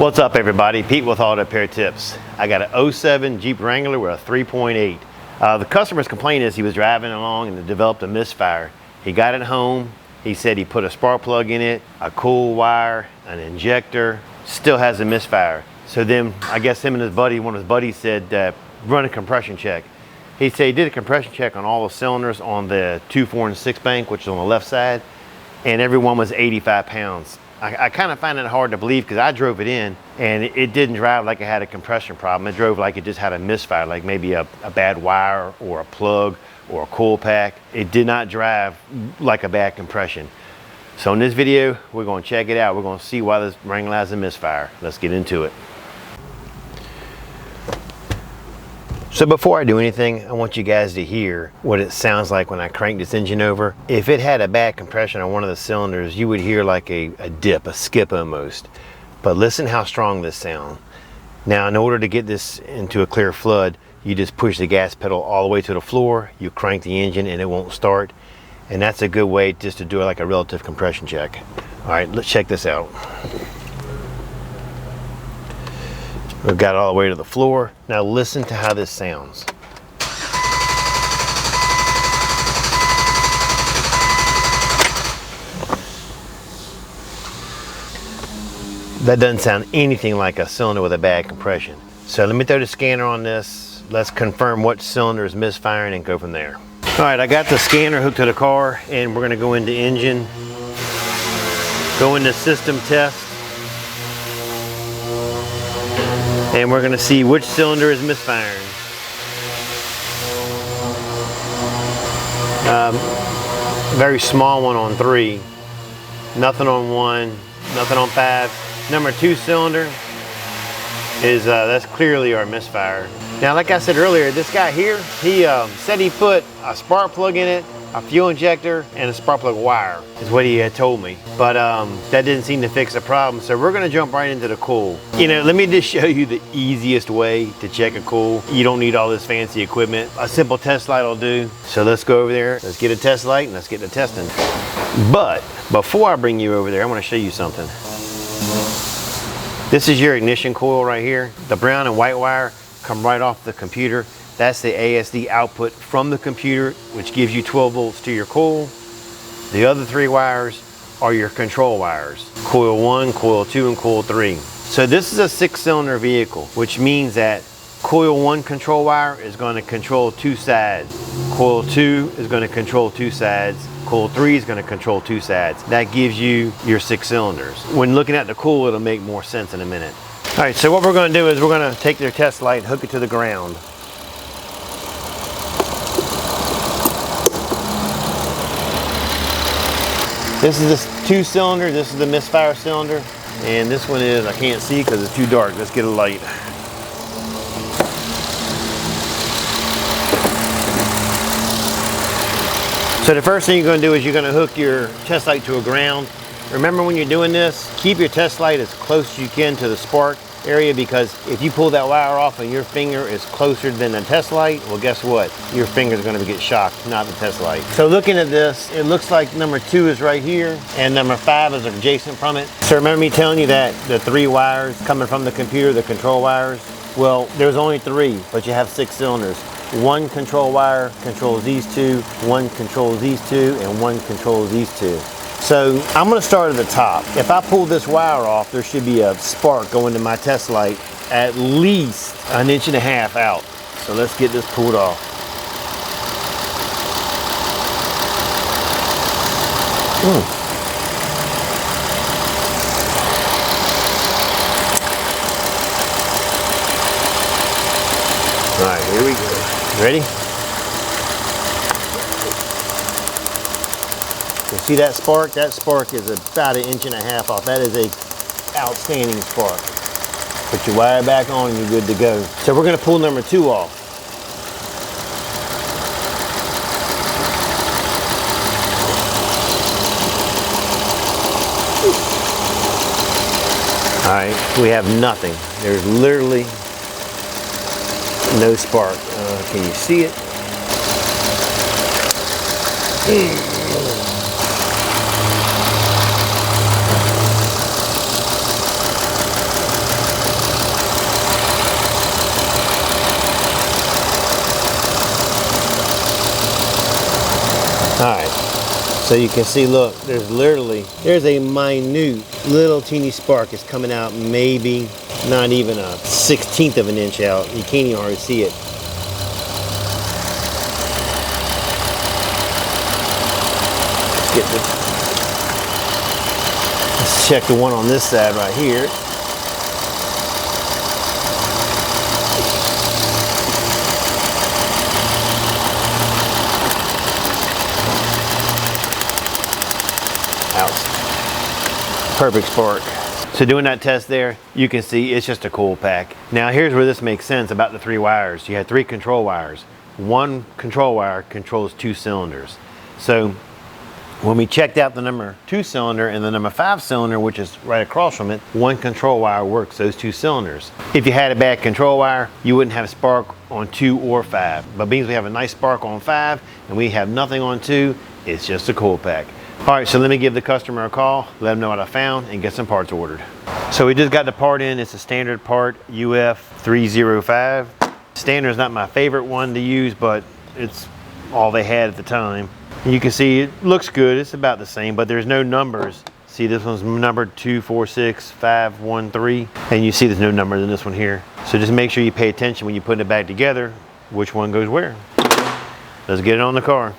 What's up everybody, Pete with Auto Repair Tips. I got an 07 Jeep Wrangler with a 3.8. The customer's complaint is he was driving along and developed a misfire. He got it home, he said he put a spark plug in it, a coil wire, an injector, still has a misfire. So then I guess him and his buddy, one of his buddies said run a compression check. He said he did a compression check on all the cylinders on the 2, 4, and 6 bank, which is on the left side, and every one was 85 pounds. I kind of find it hard to believe because I drove it in and it didn't drive like it had a compression problem. It drove like it just had a misfire, like maybe a bad wire or a plug or a coil pack. It did not drive like a bad compression. So in this video, we're going to check it out. We're going to see why this Wrangler has a misfire. Let's get into it. So before I do anything, I want you guys to hear what it sounds like when I crank this engine over. If it had a bad compression on one of the cylinders, you would hear like a dip, a skip almost. But listen how strong this sounds. Now in order to get this into a clear flood, you just push the gas pedal all the way to the floor, you crank the engine and it won't start. And that's a good way just to do like a relative compression check. All right, let's check this out. We've got it all the way to the floor. Now listen to how this sounds. That doesn't sound anything like a cylinder with a bad compression. So let me throw the scanner on this. Let's confirm what cylinder is misfiring and go from there. All right, I got the scanner hooked to the car and we're gonna go into engine, go into system test, and we're going to see which cylinder is misfiring. Very small one on 3, nothing on 1, nothing on 5. Number 2 cylinder is that's clearly our misfire. Now like I said earlier, this guy here, he said he put a spark plug in it, a fuel injector, and a spark plug wire is what he had told me. But that didn't seem to fix the problem. So we're gonna jump right into the coil. You know, let me just show you the easiest way to check a coil. You don't need all this fancy equipment. A simple test light will do. So let's go over there, let's get a test light and let's get to testing. But before I bring you over there, I wanna show you something. This is your ignition coil right here. The brown and white wire come right off the computer. That's the ASD output from the computer, which gives you 12 volts to your coil. The other 3 wires are your control wires. Coil 1, coil 2, and coil 3. So this is a 6-cylinder vehicle, which means that coil 1 control wire is going to control 2 sides. Coil 2 is going to control 2 sides. Coil 3 is going to control 2 sides. That gives you your 6 cylinders. When looking at the coil, it'll make more sense in a minute. All right, so what we're going to do is we're going to take their test light and hook it to the ground. This is this 2-cylinder, this is the misfire cylinder, and this one is, I can't see because it's too dark. Let's get a light. So the first thing you're going to do is you're going to hook your test light to a ground. Remember when you're doing this, keep your test light as close as you can to the spark area, because if you pull that wire off and your finger is closer than the test light, well guess what? Your finger's going to get shocked, not the test light. So looking at this, it looks like number 2 is right here and number 5 is adjacent from it. So remember me telling you that the 3 wires coming from the computer, the control wires? Well, there's only 3, but you have 6 cylinders. 1 control wire controls these 2, 1 controls these 2, and 1 controls these 2. So I'm going to start at the top. If I pull this wire off, there should be a spark going to my test light at least 1.5 inches out. So let's get this pulled off. All right, here we go. Ready? You see that spark? That spark is about 1.5 inches off. That is a outstanding spark. Put your wire back on and you're good to go. So we're going to pull number 2 off. All right, we have nothing. There's literally no spark. Can you see it? So you can see, look, there's a minute little teeny spark is coming out, maybe not even a 1/16 of an inch out. You can't even hardly see it. Let's check the one on this side right here. Perfect spark. So doing that test there, you can see it's just a cool pack. Now here's where this makes sense about the 3 wires. You had 3 control wires. One control wire controls 2 cylinders. So when we checked out the number 2 cylinder and the number 5 cylinder, which is right across from it, one control wire works those 2 cylinders. If you had a bad control wire, you wouldn't have spark on 2 or 5. But being we have a nice spark on 5 and we have nothing on 2, it's just a cool pack. All right, so let me give the customer a call, let them know what I found, and get some parts ordered. So we just got the part in. It's a standard part, UF305. Standard is not my favorite one to use, but it's all they had at the time. And you can see it looks good. It's about the same, but there's no numbers. See, this one's numbered 246513, and you see there's no numbers in this one here. So just make sure you pay attention when you're putting it back together, which one goes where. Let's get it on the car.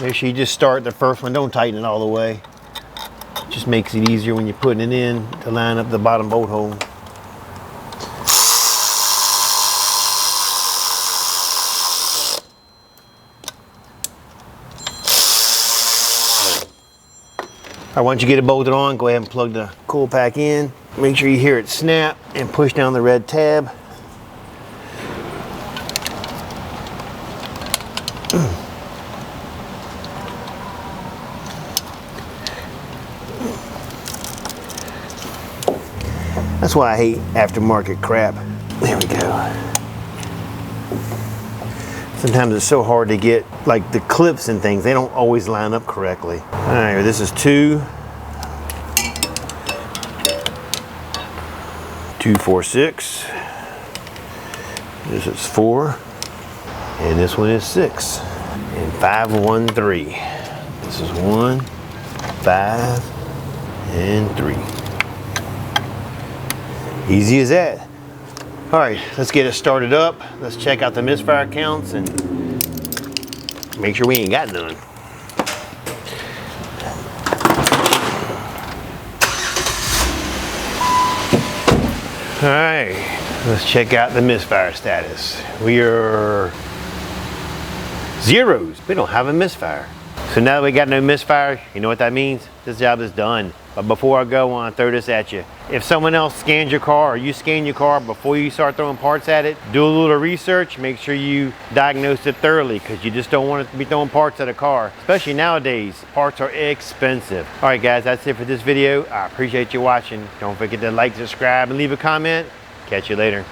Make sure you just start the first one. Don't tighten it all the way. Just makes it easier when you're putting it in to line up the bottom bolt hole. All right, once you get it bolted on, go ahead and plug the cool pack in. Make sure you hear it snap and push down the red tab. That's why I hate aftermarket crap. There we go. Sometimes it's so hard to get, like the clips and things, they don't always line up correctly. All right, this is 2, 246. This is 4, and this one is 6, and 513. This is 1, 5, and 3. Easy as that. All right, let's get it started up. Let's check out the misfire counts and make sure we ain't got none. All right, let's check out the misfire status. We are zeros. We don't have a misfire. So now that we got no misfire, you know what that means? This job is done. But before I go, I want to throw this at you. If someone else scans your car or you scan your car before you start throwing parts at it, do a little research. Make sure you diagnose it thoroughly, because you just don't want to be throwing parts at a car. Especially nowadays, parts are expensive. All right, guys, that's it for this video. I appreciate you watching. Don't forget to like, subscribe, and leave a comment. Catch you later.